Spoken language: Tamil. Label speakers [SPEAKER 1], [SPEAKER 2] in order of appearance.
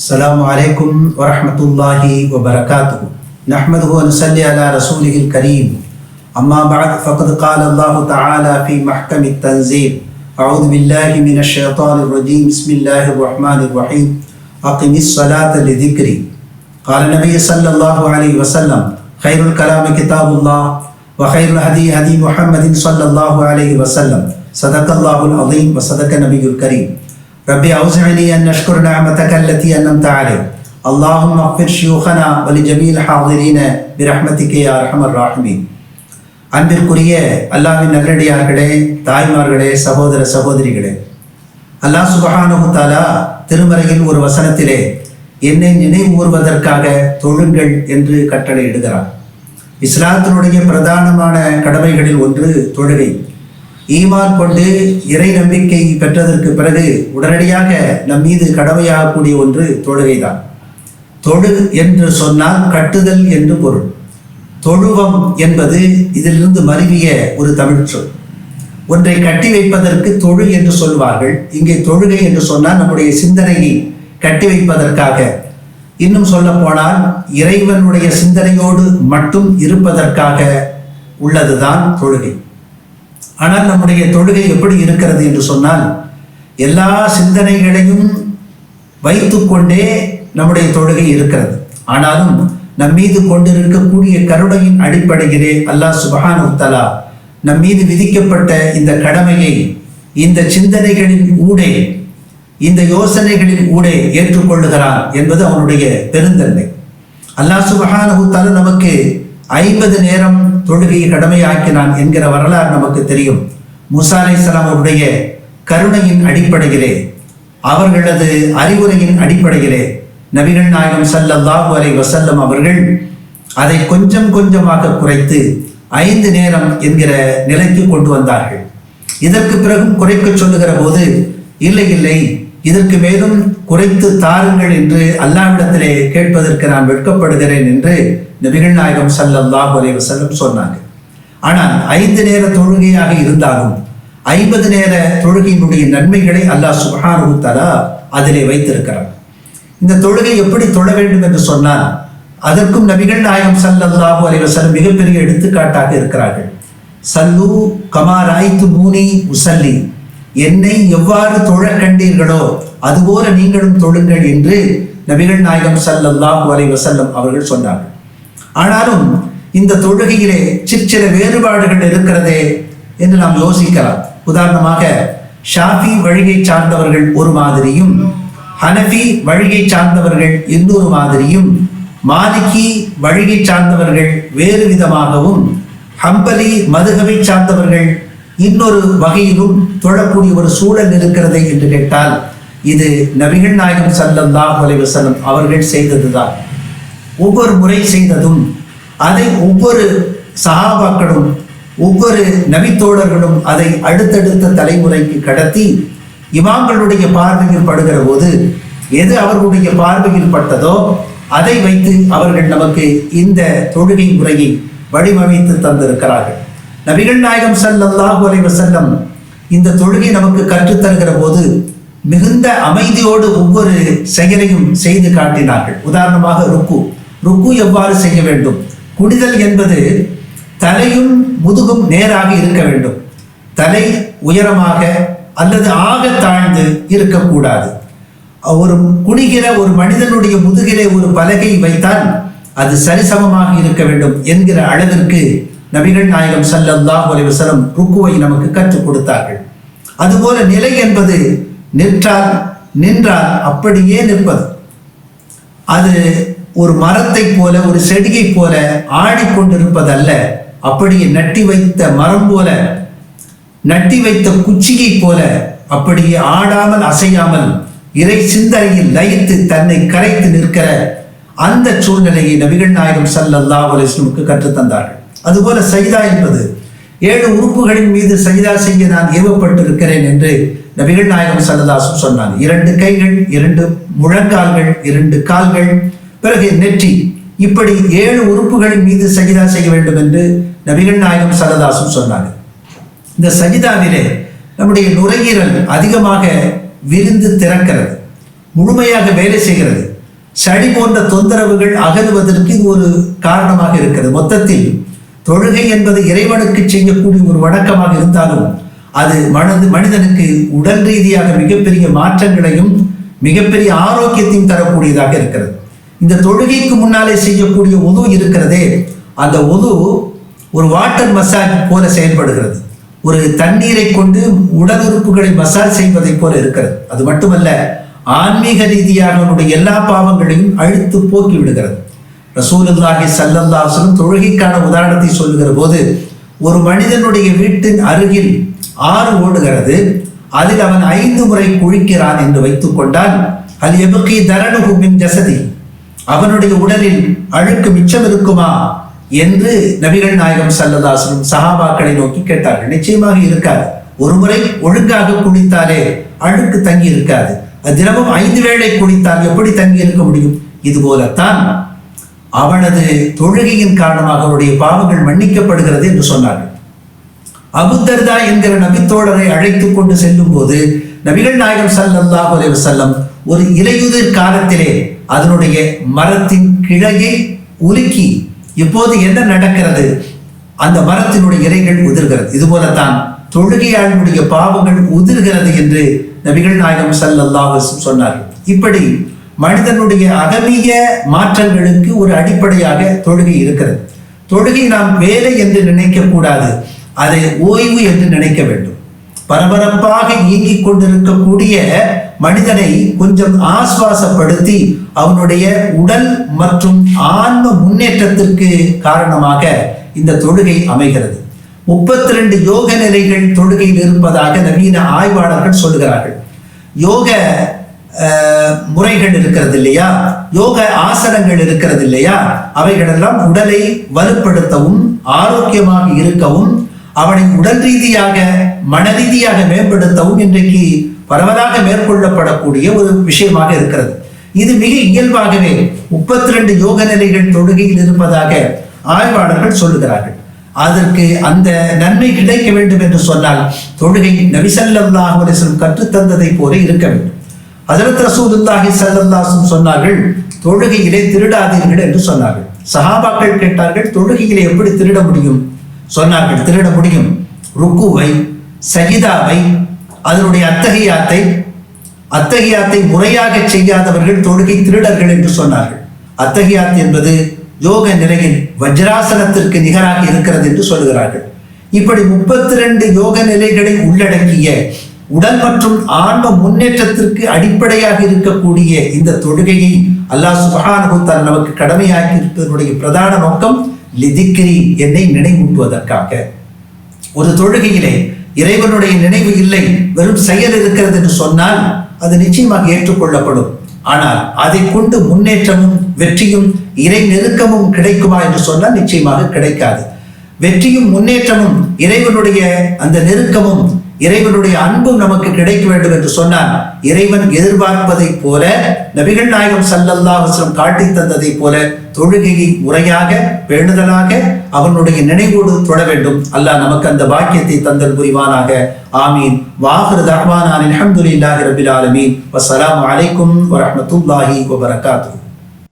[SPEAKER 1] السلام عليكم ورحمة الله وبركاته. نحمده ونصلي على رسوله الكريم. أما بعد فقد قال الله تعالى في محكم التنزيل: أعوذ بالله من الشيطان الرجيم. بسم الله الرحمن الرحيم. أقم الصلاة لذكري. قال النبي صلى الله عليه وسلم: خير الكلام كتاب الله وخير الهدي هدي محمد صلى الله عليه وسلم. صدق الله العظيم وصدق النبي الكريم. ربي أوزعني أن نشكر نعمتك التي أنعمت علي. اللهم اغفر شيوخنا ولجميع الحاضرين برحمتك يا أرحم الراحمين. அன்பிற்குரிய அல்லாஹ்வின் நல்லடியார்களே, தாய்மார்களே, சகோதர சகோதரிகளே, அல்லாஹ் சுப்ஹானஹு வ தஆலா திருமறையில் ஒரு வசனத்திலே என்னை நினைவுகூர்வதற்காக தொழுங்கள் என்று கட்டளையிடுகிறார். இஸ்லாத்தினுடைய பிரதானமான கடமைகளில் ஒன்று தொழுகை. ஈமான் கொண்டு இறை நம்பிக்கை பெற்றதற்கு பிறகு உடனடியாக நம் மீது கடமையாகக்கூடிய ஒன்று தொழுகைதான். தொழு என்று சொன்னால் கட்டுதல் என்று பொருள். தொழுவம் என்பது இதிலிருந்து மருவிய ஒரு தமிழ் சொல். ஒன்றை கட்டி வைப்பதற்கு தொழு என்று சொல்வார்கள். இங்கே தொழுகை என்று சொன்னால் நம்முடைய சிந்தனையை கட்டி வைப்பதற்காக, இன்னும் சொல்ல போனால் இறைவனுடைய சிந்தனையோடு மட்டும் இருப்பதற்காக உள்ளதுதான் தொழுகை. ஆனால் நம்முடைய தொழுகை எப்படி இருக்கிறது என்று சொன்னால், எல்லா சிந்தனைகளையும் வைத்து கொண்டே நம்முடைய தொழுகை இருக்கிறது. ஆனாலும் நம் மீது கொண்டிருக்கக்கூடிய கருணையின் அடிப்படையிலே அல்லாஹ் சுப்ஹானஹு வ தஆலா நம் மீது விதிக்கப்பட்ட இந்த கடமையை இந்த சிந்தனைகளின் ஊடே, இந்த யோசனைகளின் ஊடே ஏற்றுக்கொள்ளுகிறான் என்பது அவனுடைய பெருந்தன்மை. அல்லாஹ் சுப்ஹானஹு வ தஆலா நமக்கு 50 நேரம் தொழுகையை கடமையாக்கினான் என்கிற வரலாறு நமக்கு தெரியும். மூசா அலைஹிஸ்ஸலாம் அவருடைய கருணையின் அடிப்படையிலே, அவர்களது அறிவுரையின் அடிப்படையிலே நபிகள் நாயகம் ஸல்லல்லாஹு அலைஹி வஸல்லம் அவர்கள் அதை கொஞ்சம் கொஞ்சமாக குறைத்து 5 நேரம் என்கிற நிலைக்கு கொண்டு வந்தார்கள். இதற்கு பிறகும் குறைக்க சொல்லுகிற போது, இல்லை இதற்கு மேலும் குறைத்து தாருங்கள் என்று அல்லாஹ்விடத்திலே கேட்பதற்கு நான் வெட்கப்படுகிறேன் என்று நபிகள் நாயகம் ஸல்லல்லாஹு அலைஹி வஸல்லம் சொன்னாங்க. ஆனால் 5 நேர தொழுகையாக இருந்தாலும் 50 நேர தொழுகையினுடைய நன்மைகளை அல்லாஹ் சுப்ஹானஹு வ தஆலா அதிலே வைத்திருக்கிறார். இந்த தொழுகை எப்படி தொழ வேண்டும் என்று சொன்னால், அதற்கும் நபிகள் நாயகம் ஸல்லல்லாஹு அலைஹி வஸல்லம் மிகப்பெரிய எடுத்துக்காட்டாக இருக்கிறார்கள். சல்லு கமா ரஅய்துமூனி உஸல்லி, என்னை எவ்வாறு தொழ கண்டீர்களோ அதுபோல நீங்களும் தொழுங்கள் என்று நபிகள் நாயகம் ஸல்லல்லாஹு அலைஹி வஸல்லம் அவர்கள் சொன்னார்கள். ஆனாலும் இந்த தொழுகையிலே சிற்சில வேறுபாடுகள் இருக்கிறதே என்று நாம் யோசிக்கலாம். உதாரணமாக, ஷாஃபி வழியை சார்ந்தவர்கள் ஒரு மாதிரியும், ஹனஃபி வழியை சார்ந்தவர்கள் இன்னொரு மாதிரியும், மாலிகி வழியை சார்ந்தவர்கள் வேறு விதமாகவும், ஹம்பலி மதுஹபை சார்ந்தவர்கள் இன்னொரு வகையிலும் தொழக்கூடிய ஒரு சூழல் இருக்கிறது என்று கேட்டால், இது நபிகள் நாயகம் ஸல்லல்லாஹு அலைஹி வஸல்லம் அவர்கள் செய்ததுதான். ஒவ்வொரு முறை செய்ததும் அதை ஒவ்வொரு சஹாபாக்களும் ஒவ்வொரு நபித்தோழர்களும் அதை அடுத்தடுத்த தலைமுறைக்கு கடத்தி இமாம்களுடைய பார்வையில் படுகிற போது எது அவர்களுடைய பார்வையில் பட்டதோ அதை வைத்து அவர்கள் நமக்கு இந்த தொழுகை முறையை வடிவமைத்து தந்திருக்கிறார்கள். நபிகள் நாயகம் ஸல்லல்லாஹு அலைஹி வஸல்லம் இந்த தொழுகை நமக்கு கற்றுத்தருகிற போது மிகுந்த அமைதியோடு ஒவ்வொரு செயலையும் செய்து காட்டினார்கள். உதாரணமாக ருக்கு எவ்வாறு செய்ய வேண்டும்? குனிதல் என்பது தலையும் முதுகும் நேராக இருக்க வேண்டும். தலை உயரமாக அல்லது ஆக தாழ்ந்து இருக்கக்கூடாது. ஒரு குனிகிற ஒரு மனிதனுடைய முதுகிலே ஒரு பலகை வைத்தால் அது சரிசமமாக இருக்க வேண்டும் என்கிற அளவிற்கு நபிகள் நாயகம் ஸல்லல்லாஹு அலைஹி வஸல்லம் ருக்குவை நமக்கு கற்றுக் கொடுத்தார்கள். அதுபோல நிலை என்பது நின்றால் அப்படியே நிற்பது. அது ஒரு மரத்தை போல, ஒரு செடியை போல ஆடிக்கொண்டிருப்பதல்ல. அப்படியே நட்டி வைத்த மரம் போல, நட்டி வைத்த குச்சியை போல அப்படியே ஆடாமல் அசையாமல் இறை சிந்தனையில் லயித்து தன்னை கரைத்து நிற்கிற அந்த சூழ்நிலையை நபிகள் நாயகம் ஸல்லல்லாஹு அலைஹி வஸல்லம் கற்றுத்தந்தார்கள். அதுபோல சஜ்தா என்பது 7 உறுப்புகளின் மீது சஜ்தா செய்ய நான் ஏவப்பட்டிருக்கிறேன் என்று நபிகள் நாயகம் ஸல்லல்லாஹு அலைஹி வஸல்லம் சொன்னாங்க. 2 கைகள், 2 முழங்கால்கள், 2 கால்கள், பிறகு நெற்றி, இப்படி 7 உறுப்புகளின் மீது சஜ்தா செய்ய வேண்டும் என்று நபிகள் நாயகம் ஸல்லல்லாஹு அலைஹி வஸல்லம் சொன்னாங்க. இந்த சஜ்தாவிலே நம்முடைய நுரையீரல் அதிகமாக விரிந்து திறக்கிறது. முழுமையாக வேலை செய்கிறது. சளி போன்ற தொந்தரவுகள் அகலுவதற்கு இது ஒரு காரணமாக இருக்கிறது. மொத்தத்தில் தொழுகை என்பது இறைவனுக்கு செய்யக்கூடிய ஒரு வணக்கமாக இருந்தாலும் அது மனிதனுக்கு உடல் ரீதியாக மிகப்பெரிய மாற்றங்களையும் மிகப்பெரிய ஆரோக்கியத்தையும் தரக்கூடியதாக இருக்கிறது. இந்த தொழுகைக்கு முன்னாலே செய்யக்கூடிய உது இருக்கிறதே, அந்த உது ஒரு வாட்டர் மசாஜ் போல செயல்படுகிறது. ஒரு தண்ணீரை கொண்டு உடல் உறுப்புகளை மசாஜ் செய்வதை போல இருக்கிறது. அது மட்டுமல்ல, ஆன்மீக ரீதியாக அவனுடைய எல்லா பாவங்களையும் அழித்து போக்கி விடுகிறது. ரசூலுல்லாஹி ஸல்லல்லாஹு அலைஹி வஸல்லம் தொழுகைக்கான உதாரணத்தை சொல்லுகிற போது, ஒரு மனிதனுடைய வீட்டின் அருகில் ஆறு ஓடுகிறது, அதில் அவன் 5 முறை குளிக்கிறான் என்று வைத்துக் கொண்டால், அல் யப்கி தரனுஹு மின் ஜஸதி, அவனுடைய உடலில் அழுக்கு மிச்சம் இருக்குமா என்று நபிகள் நாயகம் ஸல்லல்லாஹு அலைஹி வஸல்லம் சஹாபாக்களை நோக்கி கேட்டார்கள். நிச்சயமாக இருக்காது. ஒரு முறை ஒழுங்காக குளித்தாலே அழுக்கு தங்கி இருக்காது. தினமும் 5 வேளை குளித்தால் எப்படி தங்கி இருக்க முடியும்? இது போலத்தான் அவனது தொழுகையின் காரணமாக அவருடைய பாவங்கள் மன்னிக்கப்படுகிறது என்று சொன்னார்கள். அபூ தர்தா என்கிற நபித்தோழரை அழைத்துக் கொண்டு செல்லும் போது நபிகள் நாயகம் ஸல்லல்லாஹு அலைஹி வஸல்லம் ஒரு இலையுதிர் காலத்திலே அதனுடைய மரத்தின் கிளையை உலுக்கி, இப்போது என்ன நடக்கிறது? அந்த மரத்தினுடைய இலைகள் உதிர்கிறது. இது போலத்தான் தொழுகையாளனுடைய பாவங்கள் உதிர்கிறது என்று நபிகள் நாயகம் ஸல்லல்லாஹு அலைஹி வஸல்லம் சொன்னார்கள். இப்படி மனிதனுடைய அகமிய மாற்றங்களுக்கு ஒரு அடிப்படையாக தொழுகை இருக்கிறது. தொழுகை நாம் வேலை என்று நினைக்க கூடாது, அதை ஓய்வு என்று நினைக்க வேண்டும். பரபரப்பாக இயங்கிக் கொண்டிருக்கக்கூடிய மனிதனை கொஞ்சம் ஆஸ்வாசப்படுத்தி அவனுடைய உடல் மற்றும் ஆன்ம முன்னேற்றத்திற்கு காரணமாக இந்த தொழுகை அமைகிறது. 32 யோக நிலைகள் தொழுகையில் இருப்பதாக நவீன ஆய்வாளர்கள் சொல்லுகிறார்கள். யோக முறைகள் இருக்கிறது இல்லையா, யோக ஆசனங்கள் இருக்கிறது இல்லையா, அவைகளெல்லாம் உடலை வலுப்படுத்தவும் ஆரோக்கியமாக இருக்கவும் அவனை உடல் ரீதியாக மன ரீதியாக மேம்படுத்தவும் இன்றைக்கு பரவலாக மேற்கொள்ளப்படக்கூடிய ஒரு விஷயமாக இருக்கிறது. இது மிக இயல்பாகவே 32 யோக நிலைகள் தொழுகையில் இருப்பதாக ஆய்வாளர்கள் சொல்லுகிறார்கள். அதற்கு அந்த நன்மை கிடைக்க வேண்டும் என்று சொன்னால் தொழுகை நபி ஸல்லல்லாஹு அலைஹி வஸல்லம் கற்றுத்தந்ததை போல இருக்க வேண்டும். ஹஜ்ரத் ரசூலுல்லாஹி ஸல்லல்லாஹு அலைஹி வஸல்லம் சொன்னார்கள், தொழுகையிலே திருடாதீர்கள் என்று சொன்னார்கள். சஹாபாக்கள் கேட்டார்கள், தொழுகையிலே எப்படி திருட முடியும்? சொன்னார்கள், திருட முடியும். ருக்குவை, சஜிதாவை, அதனுடைய அத்தஹியாத்தை முறையாக செய்யாதவர்கள் தொழுகை திருடர்கள் என்று சொன்னார்கள். அத்தஹியாத் என்பது யோக நிலையில் வஜ்ராசனத்திற்கு நிகராக இருக்கிறது என்று சொல்கிறார்கள். இப்படி 32 யோக நிலைகளை உள்ளடக்கிய உடல் மற்றும் ஆன்ம முன்னேற்றத்திற்கு அடிப்படையாக இருக்கக்கூடிய இந்த தொழுகையை அல்லாஹ் சுப்ஹானஹு வ தஆலா நமக்கு கடமையாக்கி இருப்பதனுடைய பிரதான நோக்கம் லிதிக்ரி, என்னை நினைவூட்டுவதற்காக. ஒரு தொழுகையிலே இறைவனுடைய நினைவு இல்லை, வெறும் செயல் இருக்கிறது என்று சொன்னால் அது நிச்சயமாக ஏற்றுக்கொள்ளப்படும். ஆனால் அதை கொண்டு முன்னேற்றமும் வெற்றியும் இறை நெருக்கமும் கிடைக்குமா என்று சொன்னால் நிச்சயமாக கிடைக்காது. வெற்றியும் முன்னேற்றமும் இறைவனுடைய அந்த நெருக்கமும் இறைவனுடைய அன்பும் நமக்கு கிடைக்க வேண்டும் என்று சொன்னால் இறைவன் எதிர்பார்ப்பதை போல நபிகள் நாயகம் ஸல்லல்லாஹு அலைஹி வஸல்லம் காட்டி தந்ததை போல தொழுகையை முறையாக பேணுதலாக அவனுடைய நினைவோடு தொழ வேண்டும். அல்லாஹ் நமக்கு அந்த பாக்கியத்தை தந்தல் புரிவானாக. ஆமீன். வாஹிரு தஅவானா அல்ஹம்துலில்லாஹி ரப்பில் ஆலமீன். வஸ்ஸலாமு அலைக்கும் வரஹ்மத்துல்லாஹி வபரகாத்துஹு.